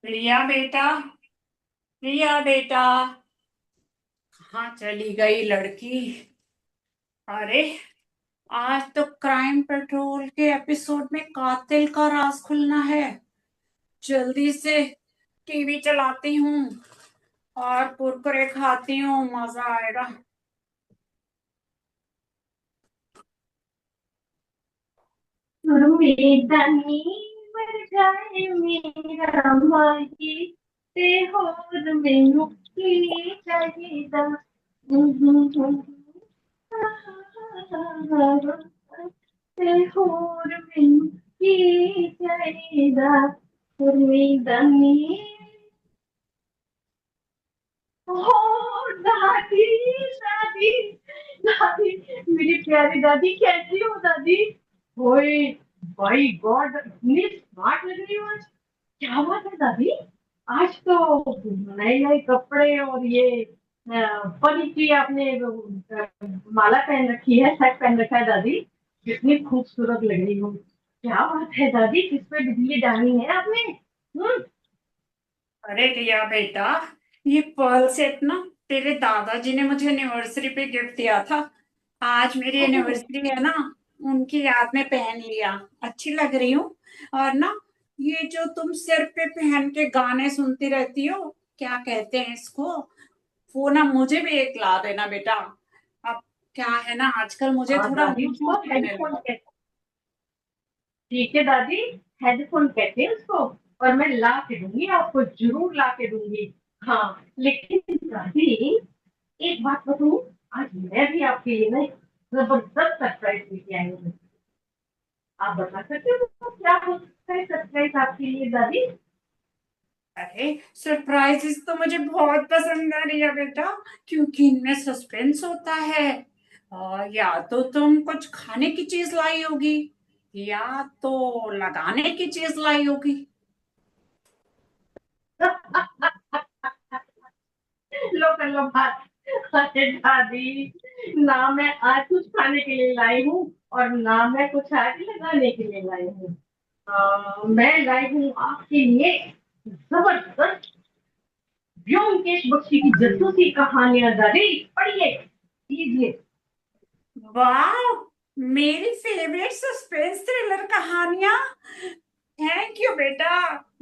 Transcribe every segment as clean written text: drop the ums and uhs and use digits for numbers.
रिया बेटा। रिया बेटा। कहाँ चली गई लड़की? अरे, आज तो क्राइम पेट्रोल के एपिसोड में कातिल का राज खुलना है। जल्दी से टीवी चलाती हूँ और कुरकुरे खाती हूँ, मजा आएगा। उम्मीदनी मर जाए मेरा माही ते होर मैनू की चाहिदा ते होर मैनू की चाहिदा उम्मीदनी। ओ दादी, दादी, दादी, मेरी प्यारी दादी, कैसी हो दादी? ओए, भाई गॉड, इतनी स्मार्ट लग रही हो आज। क्या बात है दादी? आज तो नए नए कपड़े और ये फनी सी आपने माला पहन रखी है, सेट पहन रखा है दादी। कितनी खूबसूरत लग रही हो। क्या बात है दादी, किस पे बिजली डाली है आपने? अरे रिया बेटा, ये पर्ल सेट ना तेरे दादाजी ने मुझे एनिवर्सरी पे गिफ्ट दिया था। आज मेरी हम्म। एनिवर्सरी है ना, उनकी याद में पहन लिया। अच्छी लग रही हूँ। और ना, ये जो तुम सिर पे पहन के गाने सुनती रहती हो, क्या कहते हैं इसको, वो ना मुझे भी एक ला देना बेटा। अब क्या है ना, आजकल मुझे हाँ थोड़ा दादी, लूज उसको लगने हेडफोन लगा। कहते। ठीक है दादी, हेडफोन कहते हैं उसको। और मैं ला के दूंगी आपको, जरूर ला के दूंगी। हाँ, लेकिन दादी, एक बात बताऊं, आज मैं भी आपके लिए ना एक जबरदस्त सरप्राइज लेके आई हूँ। आप बता सकते हो क्या हो सकता है सरप्राइज आपके लिए दादी? अरे, सरप्राइजेस तो मुझे बहुत पसंद है रिया बेटा, क्योंकि इनमें सस्पेंस होता है। और या तो तुम कुछ खाने की चीज लाई होगी, या तो लगाने की चीज लाई होगी। लो कर लो बात। अरे दादी, ना मैं आज कुछ खाने के लिए लाई हूँ और ना मैं कुछ आज लगाने के लिए लाई हूँ। मैं लाई हूँ आपके लिए जबरदस्त ब्योमकेश बख्शी की जासूसी कहानियां दादी। पढ़िए, लीजिए। वाह, मेरी फेवरेट सस्पेंस थ्रिलर कहानियां। थैंक यू बेटा।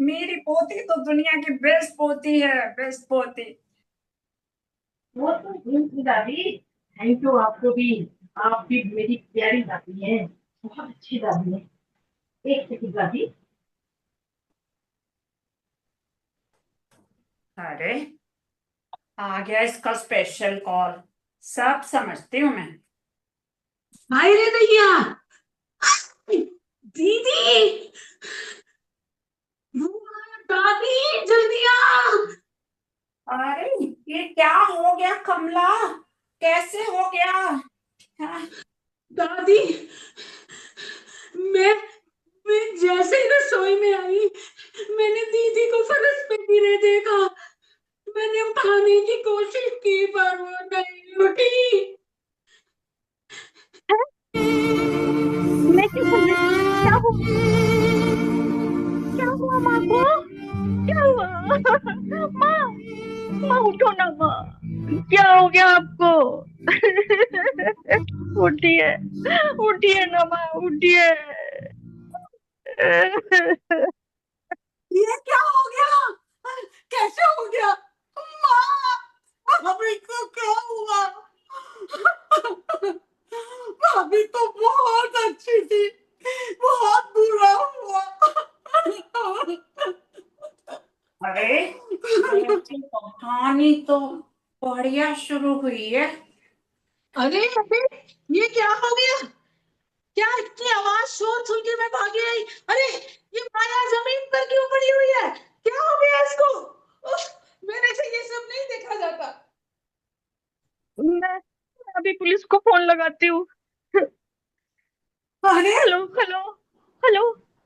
मेरी पोती तो दुनिया की बेस्ट पोती है, बेस्ट पोती। वो तो थी दादी, थैंक यू आपको भी। आप भी मेरी प्यारी दादी है, बहुत अच्छी दादी है। एक सेकंड दादी। अरे, आ गया इसका स्पेशल कॉल। सब समझती हूँ मैं। हाय रे दैया, दीदी, बुआ, दादी, जल्दी आ। अरे, ये क्या हो गया कमला? कैसे हो गया? हाँ, दादी, मैं मैं जैसे ही रसोई में आई, मैंने दीदी को फर्श पे गिरे देखा। मैंने उठाने की कोशिश की पर वो नहीं उठी। मैं क्या कर रही? क्या हुआ? क्या हुआ माँ को? क्या हुआ? माँ, माँ उठो ना माँ। क्या हो गया आपको? उठिए, उठिए ना माँ, उठिए। ये क्या हो गया? कैसे हो गया? माँ, भाभी को क्या हुआ? भाभी तो बहुत अच्छी थी, बहुत बुरा हुआ। अरे, ऐसी कहानी तो बढ़िया शुरू हुई है। अरे अरे, ये क्या हो गया? क्या इतनी आवाज शोर सुन के मैं भागी आई? अरे, ये माया जमीन पर क्यों पड़ी हुई है? क्या हो गया इसको? उफ, मेरे से ये सब नहीं देखा जाता। मैं अभी पुलिस को फोन लगाती हूँ। अरे, hello, hello, hello,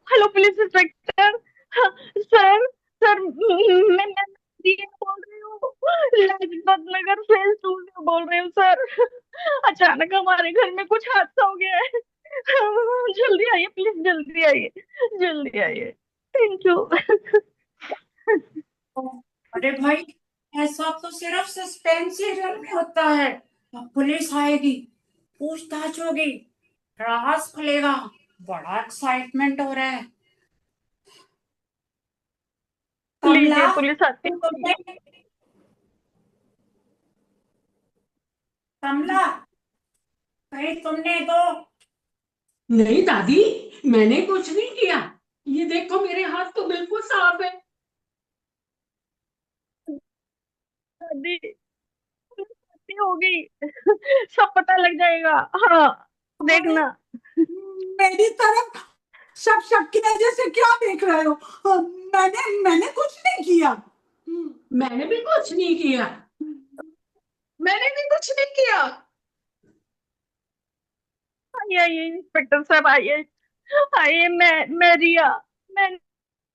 hello police inspector. हाँ, सर, सर, मैं दिया बोल रही हूँ, लाजपत नगर फेज 2 से बोल रही हूँ सर। अचानक हमारे घर में कुछ हादसा हो गया है। जल्दी आइए प्लीज, जल्दी आइए, जल्दी आइए। Thank you. अरे भाई, ऐसा तो सिर्फ सस्पेंस सीरियल में होता है। अब पुलिस आएगी, पूछताछ होगी, राज खुलेगा। बड़ा एक्साइटमेंट हो रहा है। कमला, लीजिए पुलिस आती तुमने है। कमला, कहीं तुमने तो नहीं दादी, मैंने कुछ नहीं किया। ये देखो, मेरे हाथ तो बिल्कुल साफ है। दादी पुलिस आती होगी, सब पता लग जाएगा। हाँ, अरे, देखना। मेरी तरफ शक शक की नजर से क्या देख रहे हो? मैंने मैंने कुछ नहीं किया। मैंने भी कुछ नहीं किया। मैंने भी कुछ नहीं किया। आइए आइए इंस्पेक्टर साहब, आइए आइए। मैं रिया, मैंने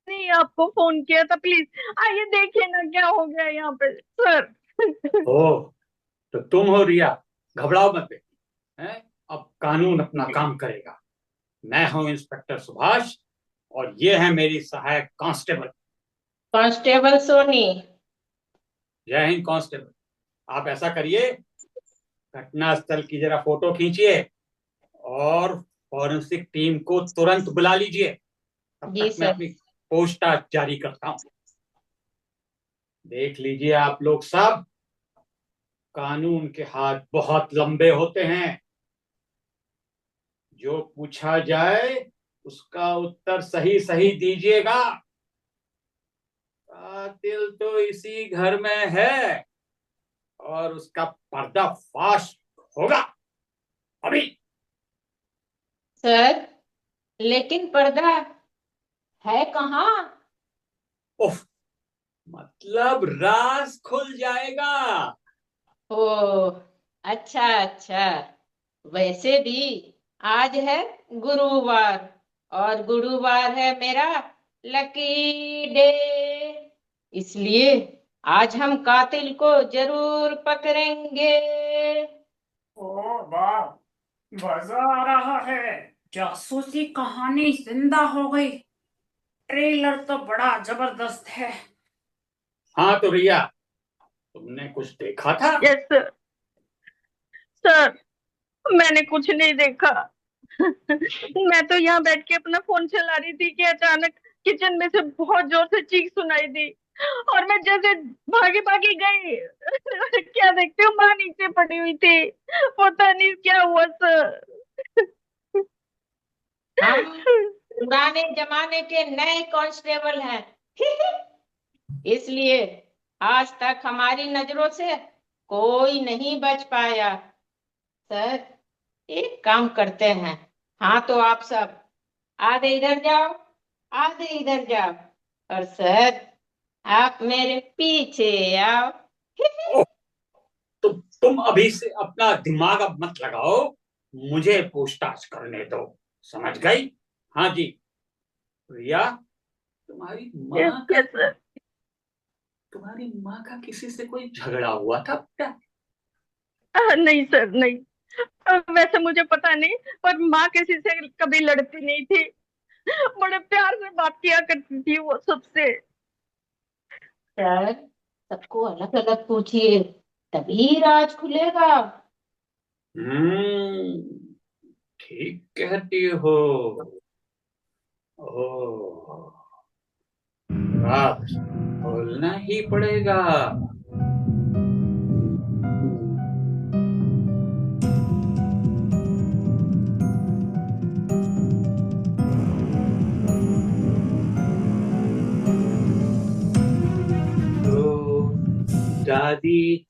ही आपको फोन किया था। प्लीज आइए, देखिए ना क्या हो गया यहाँ पे सर। ओह, तो तुम हो रिया। घबराओ मत बेटी। हैं? अब कानून अपना काम करेगा। मैं हूं इंस्पेक्टर सुभाष, और ये है मेरी सहायक कांस्टेबल। कांस्टेबल सोनी। जय हिंद कांस्टेबल। आप ऐसा करिए, घटना स्थल की जरा फोटो खींचिए और फॉरेंसिक टीम को तुरंत बुला लीजिए। तब जी तक मैं सर। अपनी पूछताछ जारी करता हूं। देख लीजिए आप लोग सब, कानून के हाथ बहुत लंबे होते हैं। जो पूछा जाए उसका उत्तर सही सही दीजिएगा। कातिल तो इसी घर में है और उसका पर्दाफाश होगा अभी। सर, लेकिन पर्दा है कहाँ? उफ, मतलब राज खुल जाएगा। ओ, अच्छा अच्छा। वैसे भी आज है गुरुवार, और गुरुवार है मेरा लकी डे। इसलिए आज हम कातिल को जरूर पकड़ेंगे। ओ वाह, मजा आ रहा है। जासूसी कहानी जिंदा हो गई। ट्रेलर तो बड़ा जबरदस्त है। हाँ तो रिया, तुमने कुछ देखा था? Yes sir. सर, मैंने कुछ नहीं देखा। मैं तो यहाँ बैठ के अपना फोन चला रही थी कि अचानक किचन में से बहुत जोर से चीख सुनाई दी, और मैं जैसे भागी भागी गई। क्या देखती हूँ, माँ नीचे पड़ी हुई थी। पता नहीं क्या हुआ सर। हम पुराने जमाने के नए कांस्टेबल हैं। इसलिए आज तक हमारी नजरों से कोई नहीं बच पाया। सर, एक काम करते हैं। हाँ तो आप सब आधे इधर जाओ, आधे इधर जाओ, और सर आप मेरे पीछे आओ। ओह, तो तुम अभी से अपना दिमाग अब मत लगाओ, मुझे पूछताछ करने दो। समझ गई? हाँ जी। रिया, तुम्हारी यस माँ का यस सर। तुम्हारी माँ का किसी से कोई झगड़ा हुआ था क्या? नहीं सर, नहीं। वैसे मुझे पता नहीं, पर माँ किसी से कभी लड़ती नहीं थी। बड़े प्यार से बात किया करती थी वो सबसे। सर, सबको अलग अलग पूछिए, तभी राज खुलेगा। हम्म, ठीक कहती हो। ओह, राज खोलना ही पड़ेगा। तो दादी,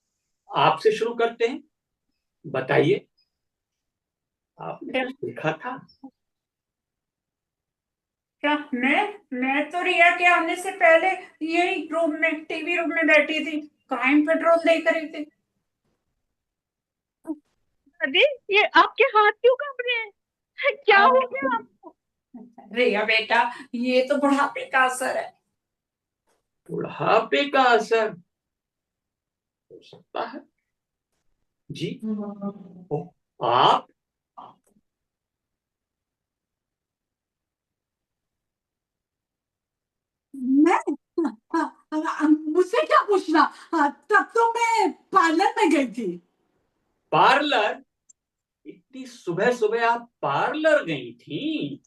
आपसे शुरू करते हैं। बताइए, आपने क्या कुछ देखा था? क्या मैं तो रिया के आने से पहले यही रूम में, टीवी रूम में बैठी थी, क्राइम पेट्रोल देख रही थी। दादी, ये आपके हाथ क्यों कांप रहे हैं? क्या हो गया आपको? रिया बेटा, ये तो बुढ़ापे का असर है। बुढ़ापे का असर हो सकता है। जी? ओ, आप? मैं पूछना। हाँ, तब तो मैं पार्लर में गई थी। पार्लर? इतनी सुबह सुबह आप पार्लर गई थी?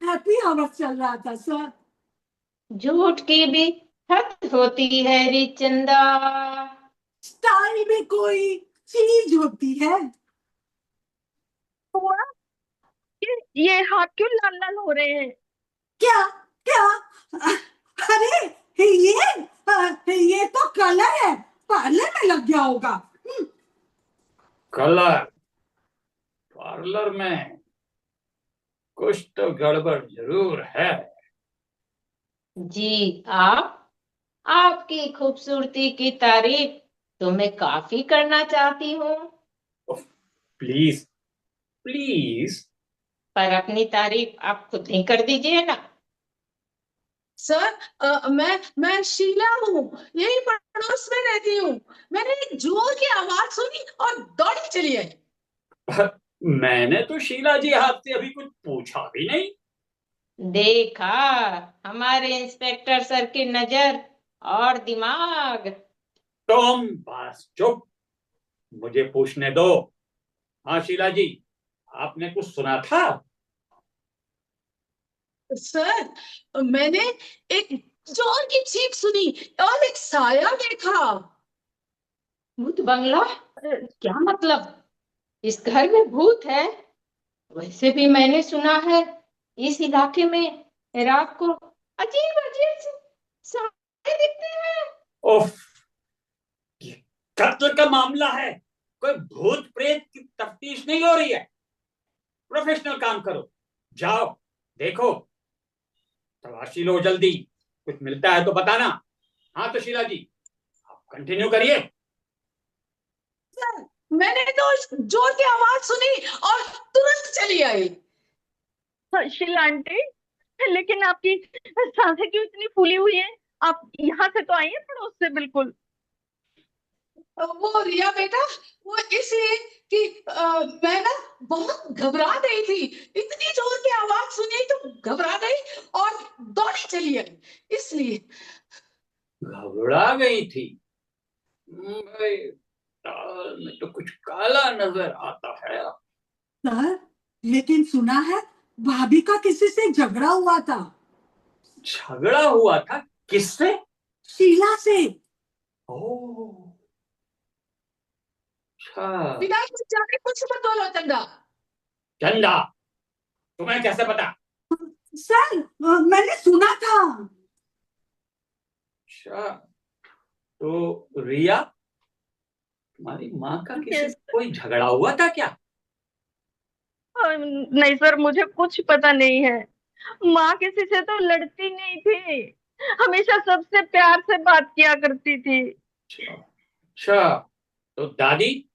हैप्पी आवर चल रहा था सर। झूठ की भी हद होती है रे चंदा। स्टाइल भी कोई चीज होती है। हुआ? ये हाथ क्यों लाल लाल हो रहे हैं? क्या? क्या? अरे ये तो कलर है, पार्लर में लग गया होगा। कलर? पार्लर में कुछ तो गड़बड़ जरूर है। जी आपकी खूबसूरती की तारीफ तो मैं काफी करना चाहती हूँ, प्लीज प्लीज। पर अपनी तारीफ आप खुद ही कर दीजिए ना। सर, मैं शीला हूँ, यही पड़ोस में रहती हूँ। मैंने एक जोर की आवाज सुनी और दौड़ी चली आई। मैंने तो शीला जी आपसे अभी कुछ पूछा भी नहीं। देखा, हमारे इंस्पेक्टर सर की नजर और दिमाग। तुम बस चुप, मुझे पूछने दो। हाँ शीला जी, आपने कुछ सुना था? सर, मैंने एक जोर की चीख सुनी और एक साया देखा। भूत बंगला? क्या मतलब? इस घर में भूत है? वैसे भी मैंने सुना है इस इलाके में रात को अजीब अजीब से साए दिखते हैं। उफ, ये कत्ल का मामला है, कोई भूत प्रेत की तफ्तीश नहीं हो रही है। प्रोफेशनल काम करो, जाओ देखो, तलाशी लो जल्दी, कुछ मिलता है तो बताना। हाँ तो शीला जी, आप कंटिन्यू करिए। सर, मैंने तो उस जोर की आवाज सुनी और तुरंत चली आई। शीला आंटी, लेकिन आपकी सांसें क्यों इतनी फूली हुई हैं? आप यहाँ से तो आई हैं पड़ोस से बिल्कुल। वो रिया बेटा, वो इसलिए कि मैं ना बहुत घबरा गई थी। इतनी जोर की आवाज सुनी तो घबरा गई और दौड़ी चली आई, इसलिए। घबरा गई थी? भाई, दाल में तो कुछ काला नजर आता है। सर, लेकिन सुना है भाभी का किसी से झगड़ा हुआ था। झगड़ा हुआ था? किससे? शीला से। ओह, अच्छा। बिना कुछ जाने कुछ मत बोलो चंदा। चंदा? तुम्हें कैसे पता? सर, मैंने सुना था। अच्छा, तो रिया, तुम्हारी माँ का किसी Yes. से कोई झगड़ा हुआ था क्या? नहीं सर, मुझे कुछ पता नहीं है। माँ किसी से तो लड़ती नहीं थी, हमेशा सबसे प्यार से बात किया करती थी। अच्छा अच्छा, तो दादी,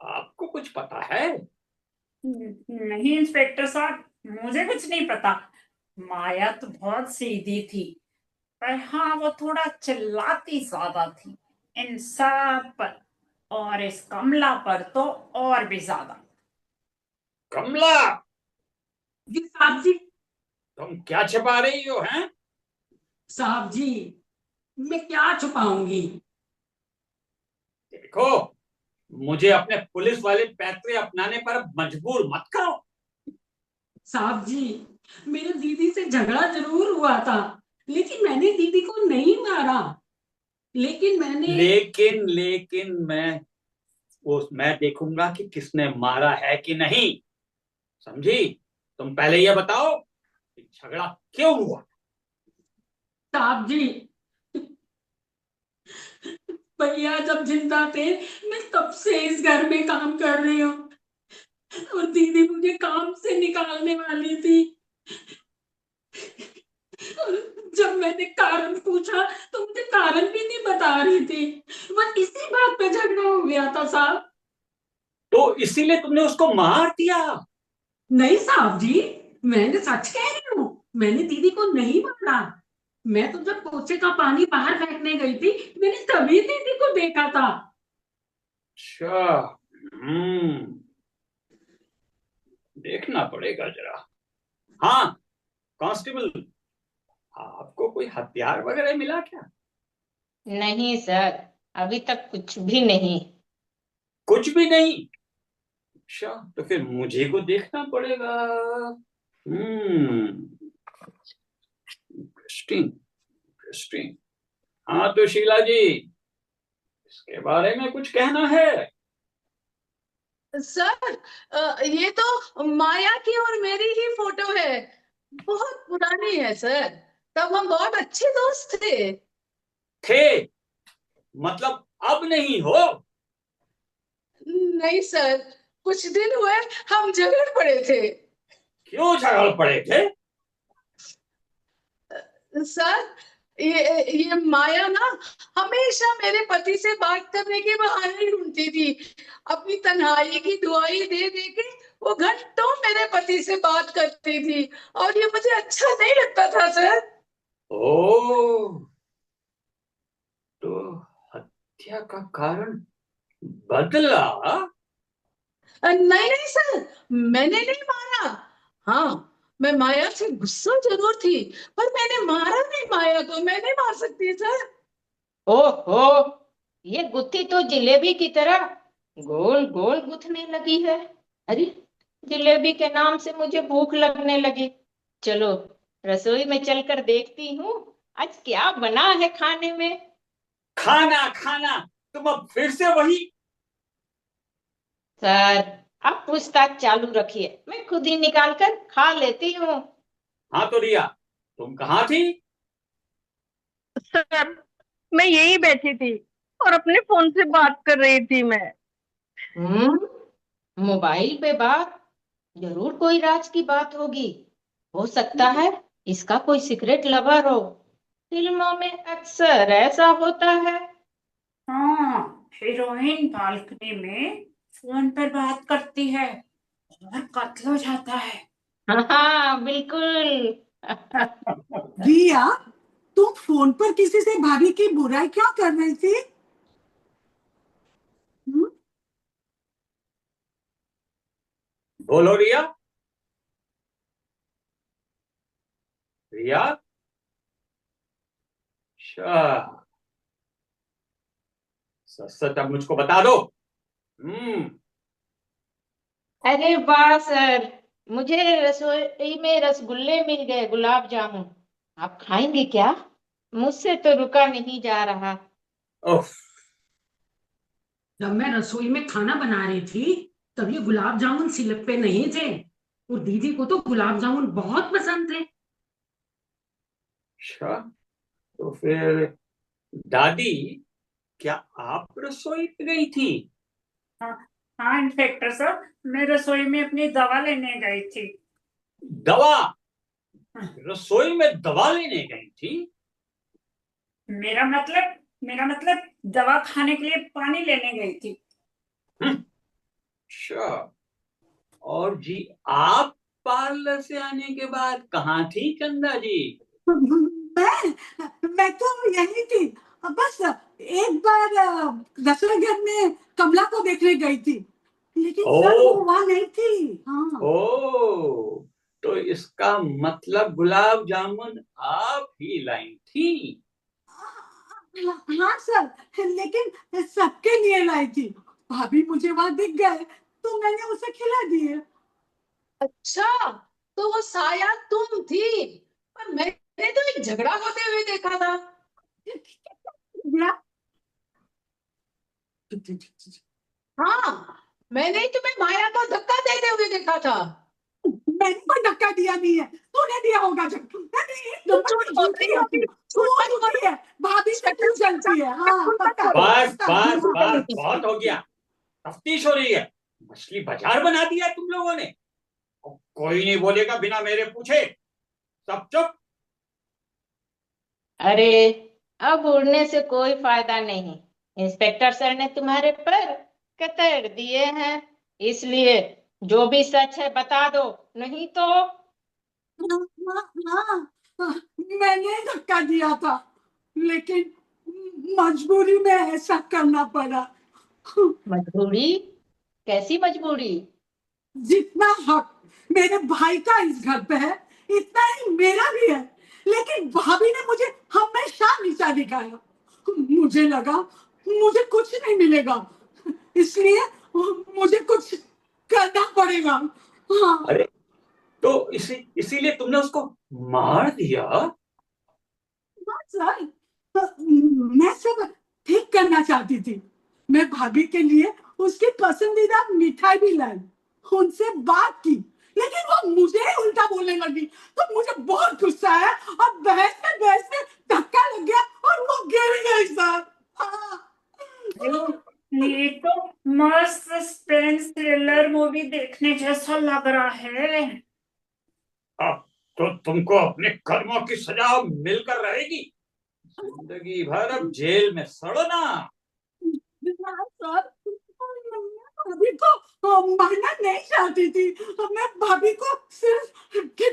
आपको कुछ पता है? नहीं इंस्पेक्टर साहब, मुझे कुछ नहीं पता। माया तो बहुत सीधी थी, पर हाँ वो थोड़ा चिल्लाती ज्यादा थी इन सब पर, और इस कमला पर तो और भी ज्यादा। कमला, जी साहब जी। तुम क्या छिपा रही हो हैं? साहब जी, मैं क्या छुपाऊंगी। देखो, मुझे अपने पुलिस वाले पैतरे अपनाने पर मजबूर मत करो। साहब जी, मेरे दीदी से झगड़ा जरूर हुआ था, लेकिन मैंने दीदी को नहीं मारा। लेकिन मैंने लेकिन लेकिन मैं देखूंगा कि किसने मारा है कि नहीं, समझी? तुम पहले ये बताओ कि झगड़ा क्यों हुआ? साहब जी, भैया जब जिंदा थे मैं तब से इस घर में काम कर रही हूँ, और दीदी मुझे काम से निकालने वाली थी। और जब मैंने कारण पूछा तो मुझे कारण भी नहीं बता रही थी। बस इसी बात पे झगड़ा हो गया था साहब। तो इसीलिए तुमने उसको मार दिया? नहीं साहब जी, मैंने सच कह रही हूँ, मैंने दीदी को नहीं मारा। मैं तो जब पोछे का पानी बाहर फेंकने गई थी, मैंने तभी दीदी को देखा था। अच्छा, हम्म, देखना पड़ेगा जरा। हाँ कांस्टेबल, आपको कोई हथियार वगैरह मिला क्या? नहीं सर, अभी तक कुछ भी नहीं। कुछ भी नहीं? अच्छा, तो फिर मुझे को देखना पड़ेगा। Interesting, interesting. हाँ तो शीला जी, इसके बारे में कुछ कहना है? सर, ये तो माया की और मेरी ही फोटो है। बहुत पुरानी है सर। तब हम बहुत अच्छे दोस्त थे। थे? मतलब अब नहीं हो? नहीं सर, कुछ दिन हुए हम झगड़ पड़े थे। क्यों झगड़ पड़े थे? सर, ये माया ना हमेशा मेरे पति से बात करने के बहाने ढूंढती थी। अपनी तन्हाई की दुआई दे दे के वो घंटों मेरे पति से बात करती थी, और ये मुझे अच्छा नहीं लगता था सर। ओ, तो हत्या का कारण बदला? नहीं नहीं सर, मैंने नहीं मारा। हाँ, मैं माया से गुस्सा जरूर थी, पर मैंने मारा नहीं माया को। मैं नहीं मार सकती सर। ओहो, ये गुत्थी तो जिलेबी की तरह गोल गोल गुथने लगी है। अरे, जिलेबी के नाम से मुझे भूख लगने लगी। चलो, रसोई में चलकर देखती हूँ आज क्या बना है खाने में। खाना खाना, तुम अब फिर से वही? सर, आप पूछताछ चालू रखिए, मैं खुद ही निकाल कर खा लेती हूँ। हाँ तो रिया, तुम कहाँ थी? सर, मैं यही बैठी थी और अपने फोन से बात कर रही थी मैं। मोबाइल पे बात? जरूर कोई राज की बात होगी। हो सकता है इसका कोई सीक्रेट लवर हो। फिल्मों में अक्सर ऐसा होता है। हाँ, हीरोइन बालकनी में फोन पर बात करती है और कत्ल हो जाता है। हाँ बिल्कुल। रिया, तुम फोन पर किसी से भाभी की बुराई क्यों कर रही थी? हम्म? बोलो रिया। रिया, अच्छा, सच सच अब मुझको बता दो। हम्म। अरे वाह सर, मुझे रसोई में रसगुल्ले मिल गए, गुलाब जामुन। आप खाएंगे क्या? मुझसे तो रुका नहीं जा रहा। उफ। जब मैं रसोई में खाना बना रही थी तब ये गुलाब जामुन सिलक पे नहीं थे, और दीदी को तो गुलाब जामुन बहुत पसंद थे। अच्छा, तो फिर दादी, क्या आप रसोई पे गई थी? हाँ, हाँ इंस्पेक्टर साहब, मैं रसोई में अपनी दवा लेने गई थी। दवा? रसोई में दवा लेने गई थी? मेरा मतलब दवा खाने के लिए पानी लेने गई थी। अच्छा, और जी, आप पार्लर से आने के बाद कहाँ थी चंदा जी? मैं तो यही थी। बस एक बार रसोई घर में कमला को देखने गई थी, लेकिन ओ, सर वो वहां नहीं थी। हाँ। ओ, तो इसका मतलब गुलाब जामुन आप ही लाई थी? हाँ सर, लेकिन सबके लिए लाई थी। भाभी मुझे वहां दिख गए तो मैंने उसे खिला दिए। अच्छा, तो वो शायद तुम थी, पर मैंने तो एक झगड़ा होते हुए देखा था। हाँ, मैंने ही तुम्हें माया को धक्का देते हुए देखा था। मैंने कोई धक्का दिया नहीं है, तूने दिया होगा धक्का। एक तुम नंबर झूठ की बोल झूठी रही है हो तू। अभी, तू झूठ मत झूठी बोलो। है, भाभी से इंस्पेक्टर तू जलती है। हाँ उनका पक्का। बस पक्का, बस हाँ। बस, बहुत हो गया। तफ्तीश हो रही है, मछली बाजार बना दिया तुम लोगों ने। अब कोई नहीं बोलेगा बिना मेरे पूछे। सब चुप। अरे, अब उड़ने से कोई फायदा नहीं। इंस्पेक्टर सर ने तुम्हारे पर कतर दिए हैं, इसलिए जो भी सच है बता दो, नहीं तो। हाँ, हाँ, हाँ, मैंने धक्का दिया था, लेकिन मजबूरी में ऐसा करना पड़ा। मजबूरी? कैसी मजबूरी? जितना हक मेरे भाई का इस घर पे है, इतना ही मेरा भी है। लेकिन भाभी ने मुझे हमेशा नीचा दिखाया। मुझे लगा मुझे कुछ नहीं मिलेगा, इसलिए मुझे कुछ करना पड़ेगा। हाँ अरे तो इसीलिए तुमने उसको मार दिया? सर, मैं सब ठीक करना चाहती थी। मैं भाभी के लिए उसकी पसंदीदा मिठाई भी लाई, उनसे बात की, लेकिन वो मुझे ही उल्टा बोलने लगी। तो मुझे बहुत गुस्सा आया और बहस में धक्का लग गया और वो गिर गई सर। हाँ। ये तो मस्त सस्पेंस थ्रिलर मूवी देखने जैसा लग रहा है। अब तो तुमको अपने कर्मों की सजा मिलकर रहेगी, जिंदगी भर अब जेल में सड़ना। सर, भाभी को मारना नहीं चाहती थी, मैं भाभी को सिर्फ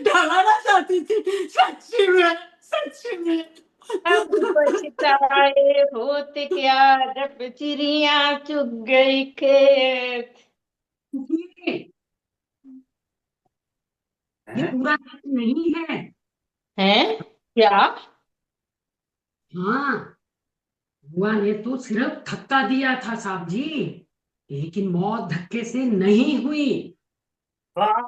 डराना चाहती थी। सच्ची में। अब पछताए होत क्या, जब चिड़िया चुग गई खेत। ये पूरा नहीं है। हैं? क्या? हाँ, बुआ ने तो सिर्फ धक्का दिया था साहब जी, लेकिन मौत धक्के से नहीं हुई। वाह,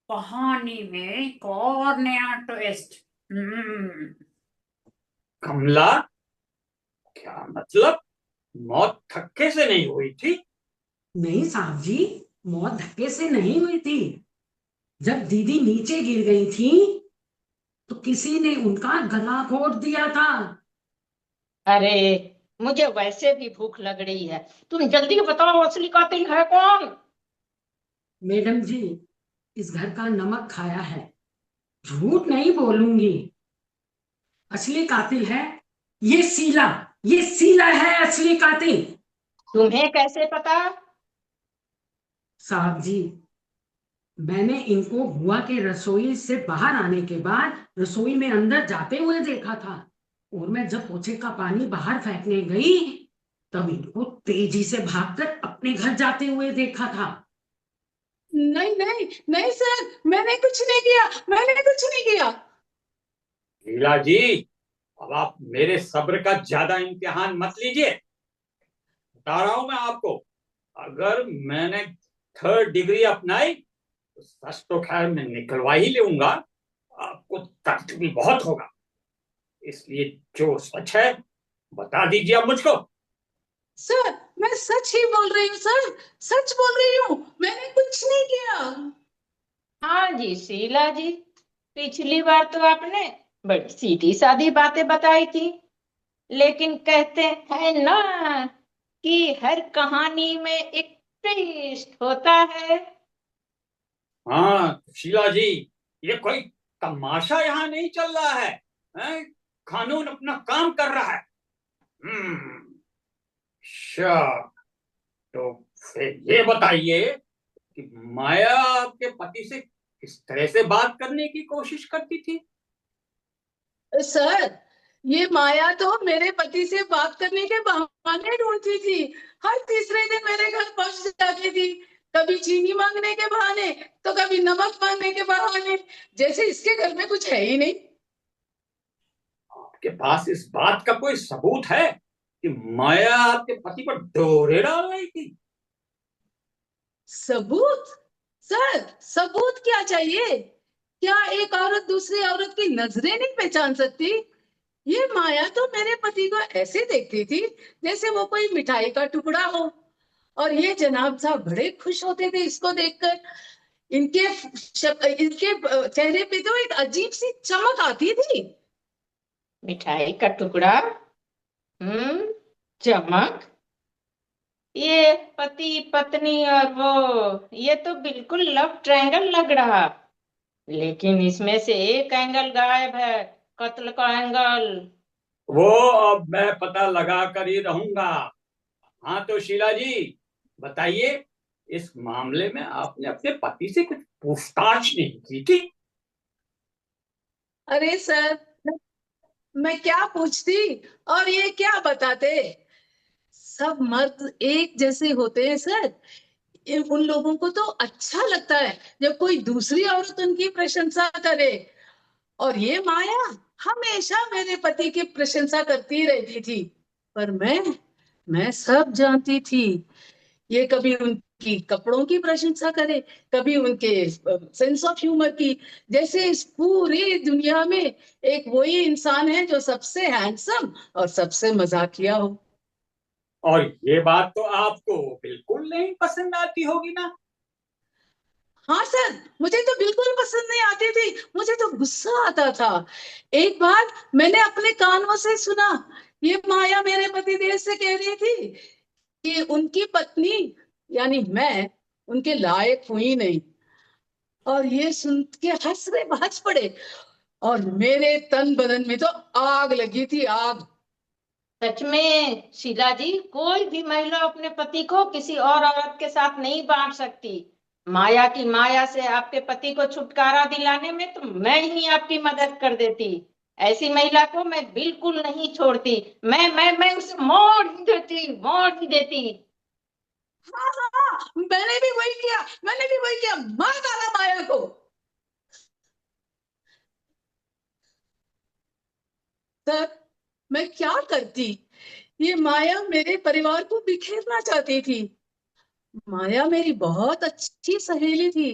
कहानी में एक और नया ट्विस्ट। कमला, क्या मतलब? मौत धक्के से नहीं हुई थी? नहीं साहब जी, मौत धक्के से नहीं हुई थी। जब दीदी नीचे गिर गई थी तो किसी ने उनका गला घोट दिया था। अरे, मुझे वैसे भी भूख लग रही है, तुम जल्दी बताओ असली कातिल है कौन? मैडम जी, इस घर का नमक खाया है, झूठ नहीं बोलूंगी। असली कातिल है ये शीला। ये शीला है असली कातिल। तुम्हें कैसे पता? साहब जी, मैंने इनको बुआ के रसोई से बाहर आने के बाद रसोई में अंदर जाते हुए देखा था, और मैं जब पोछे का पानी बाहर फेंकने गई तब इनको तेजी से भागकर अपने घर जाते हुए देखा था। नहीं नहीं नहीं सर, मैंने कुछ नहीं किया, मैंने कुछ नहीं किया। लीला जी, अब आप मेरे सब्र का ज्यादा इम्तिहान मत लीजिए। बता रहा हूं मैं आपको, अगर मैंने थर्ड डिग्री अपनाई तो सच तो खैर मैं निकलवा ही लूंगा, आपको दर्द भी बहुत होगा। इसलिए जो सच है बता दीजिए आप मुझको। सर, मैं सच ही बोल रही हूँ सर, सच बोल रही हूँ, मैंने कुछ नहीं किया। हाँ जी शीला जी, पिछली बार तो आपने बड़ी सीधी सादी बातें बताई थी, लेकिन कहते हैं ना कि हर कहानी में एक ट्विस्ट होता है। हाँ शीला जी, ये कोई तमाशा यहाँ नहीं चल रहा है, हैं? कानून अपना काम कर रहा है। अच्छा, तो फिर ये बताइए कि माया आपके पति से किस तरह से बात करने की कोशिश करती थी? सर, ये माया तो मेरे पति से बात करने के बहाने ढूंढती थी। हर तीसरे दिन मेरे घर पहुंच जाती थी, कभी चीनी मांगने के बहाने तो कभी नमक मांगने के बहाने, जैसे इसके घर में कुछ है ही नहीं। आपके पास इस बात का कोई सबूत है कि माया आपके पति पर डोरे डाल रही थी? सबूत? सर, सबूत क्या चाहिए? क्या एक औरत दूसरी औरत की नजरें नहीं पहचान सकती? ये माया तो मेरे पति को ऐसे देखती थी जैसे वो कोई मिठाई का टुकड़ा हो, और ये जनाब साहब बड़े खुश होते थे इसको देखकर। इनके चेहरे पे तो एक अजीब सी चमक आती थी। मिठाई का टुकड़ा? चमक? ये पति पत्नी और वो, ये तो बिल्कुल लव ट्रायंगल लग रहा, लेकिन इसमें से एक एंगल गायब है, कत्ल का एंगल। वो अब मैं पता लगा कर ही रहूंगा। हाँ तो शीला जी, बताइए, इस मामले में आपने अपने पति से कुछ पूछताछ नहीं की थी? अरे सर, मैं क्या पूछती और ये क्या बताते? सब मर्द एक जैसे होते हैं सर। उन लोगों को तो अच्छा लगता है जब कोई दूसरी औरत उनकी प्रशंसा करे, और ये माया हमेशा मेरे पति की प्रशंसा करती रहती थी, पर मैं सब जानती थी। ये कभी उनकी कपड़ों की प्रशंसा करे, कभी उनके सेंस ऑफ ह्यूमर की, जैसे इस पूरी दुनिया में एक वही इंसान है जो सबसे हैंडसम और सबसे मजाकिया हो। और ये बात तो आपको बिल्कुल नहीं पसंद आती होगी ना? हाँ सर, मुझे तो बिल्कुल पसंद नहीं आती थी, मुझे तो गुस्सा आता था। एक बार मैंने अपने कानों से सुना, ये माया मेरे पतिदेव से कह रही थी कि उनकी पत्नी यानी मैं उनके लायक हुई नहीं। और ये सुन के हंस पड़े, और मेरे तन बदन में तो आग लगी थी, आग। सच में शीला जी, कोई भी महिला अपने पति को किसी और औरत के साथ नहीं बांट सकती। माया की माया से आपके पति को छुटकारा दिलाने में तो मैं ही आपकी मदद कर देती। ऐसी महिला को मैं बिल्कुल नहीं छोड़ती। मैं उसे मोड़ ही देती। हाँ हाँ हाँ, मैंने भी वही किया, मार डाला माया को। सर, मैं क्या करती? ये माया मेरे परिवार को बिखेरना चाहती थी। माया मेरी बहुत अच्छी सहेली थी,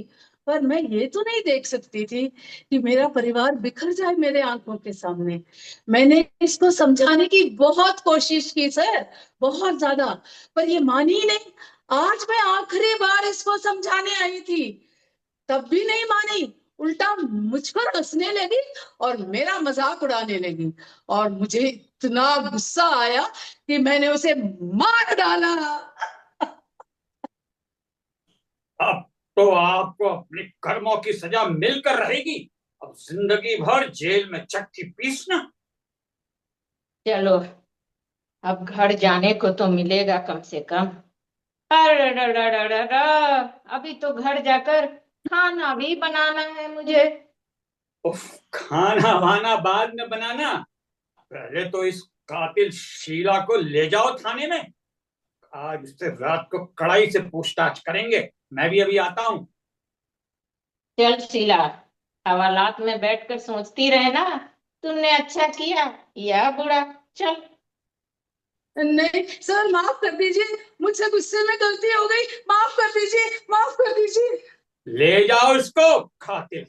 पर मैं ये तो नहीं देख सकती थी कि मेरा परिवार बिखर जाए मेरे आंखों के सामने। मैंने इसको समझाने की बहुत कोशिश की सर, बहुत ज्यादा, पर ये मानी ही नहीं। आज मैं आखिरी बार इसको समझाने आई थी, तब भी नहीं मानी। उल्टा मुझ पर हंसने लगी और मेरा मजाक उड़ाने लगी, और मुझे इतना गुस्सा आया कि मैंने उसे मार डाला। अब तो आपको अपने कर्मों की सजा मिलकर रहेगी। अब जिंदगी भर जेल में चक्की पीसना। चलो, अब घर जाने को तो मिलेगा कम से कम। अरे अभी तो घर जाकर खाना भी बनाना है मुझे। उफ, खाना वाना बाद में बनाना। पहले तो इस कातिल शीला को ले जाओ थाने में। आज उससे रात को कड़ाई से पूछताछ करेंगे। मैं भी अभी आता हूँ। चल शीला, हवालात में बैठकर सोचती रहे ना, तुमने अच्छा किया या बुरा। चल। नहीं सर, माफ कर दीजिए, मुझसे गुस्से में गलती हो गई, माफ कर दीजिए, माफ कर दीजिए। ले जाओ इसको, कातिल।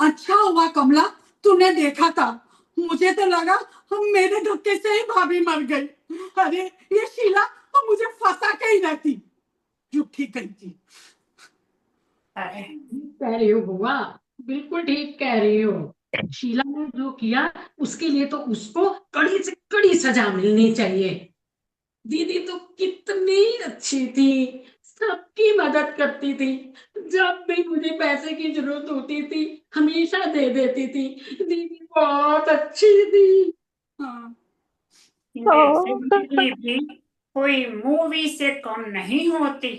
अच्छा हुआ कमला, तूने देखा था। मुझे तो लगा हम मेरे धक्के से ही भाभी मर गई। अरे ये शीला तो मुझे फंसा के ही रहती, झूठी कही थी। अरे कह रही हो बुआ, बिल्कुल ठीक कह रही हो। शीला ने जो किया उसके लिए तो उसको कड़ी से कड़ी सजा मिलनी चाहिए। दीदी तो कितनी अच्छी थी, सबकी मदद करती थी, जब भी मुझे पैसे की जरूरत होती थी हमेशा दे देती थी। दीदी बहुत अच्छी थी। हाँ, ये जिंदगी भी कोई मूवी से कम नहीं होती।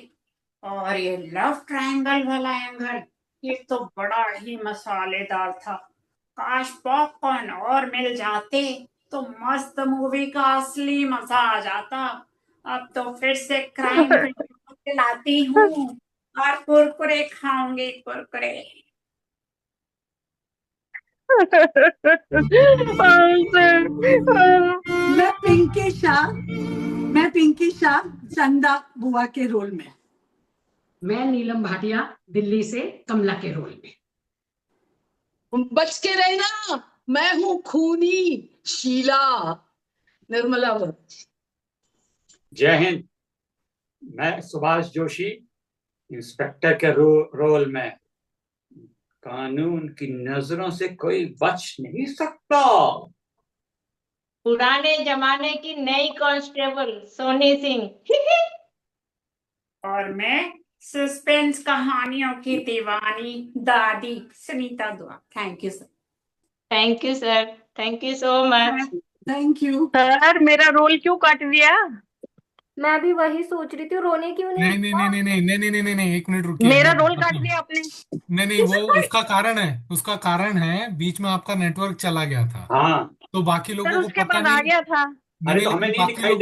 और ये लव ट्रायंगल वाला एंगल, ये तो बड़ा ही मसालेदार था। काश पॉपकॉर्न और मिल जाते तो मस्त मूवी का असली मजा आ जाता। अब तो फिर से क्राइम लाती हूँ और कुरकुरे खाऊंगी, कुरकुरे। मैं पिंकी शाह, मैं पिंकी शाह, चंदा बुआ के रोल में। मैं नीलम भाटिया, दिल्ली से कमला के रोल में। बच के रहना, मैं हूँ खूनी शीला, निर्मलावत। जय हिंद। मैं सुभाष जोशी, इंस्पेक्टर के रोल में। कानून की नजरों से कोई बच नहीं सकता। पुराने जमाने की नई कांस्टेबल सोनी सिंह। और मैं सस्पेंस कहानियों की दीवानी दादी सुनीता दुआ। Thank you sir. Thank you sir, thank you so much. Thank you. Sir मेरा रोल क्यों काट दिया? मैं भी वही सोच रही थी, रोने क्यों नहीं? नहीं नहीं नहीं नहीं नहीं नहीं नहीं नहीं नहीं, एक मिनट रुकिए, मेरा मैं रोल काट बताता हूँ। दिया आपने। नहीं नहीं, वो उसका कारण है बीच में आपका नेटवर्क चला गया था, हाँ, तो बाकी सर लोगों को उसके पता बाद आ नहीं। गया था। अरे नहीं तो नहीं, हमें नहीं बाकी दिखाई लोग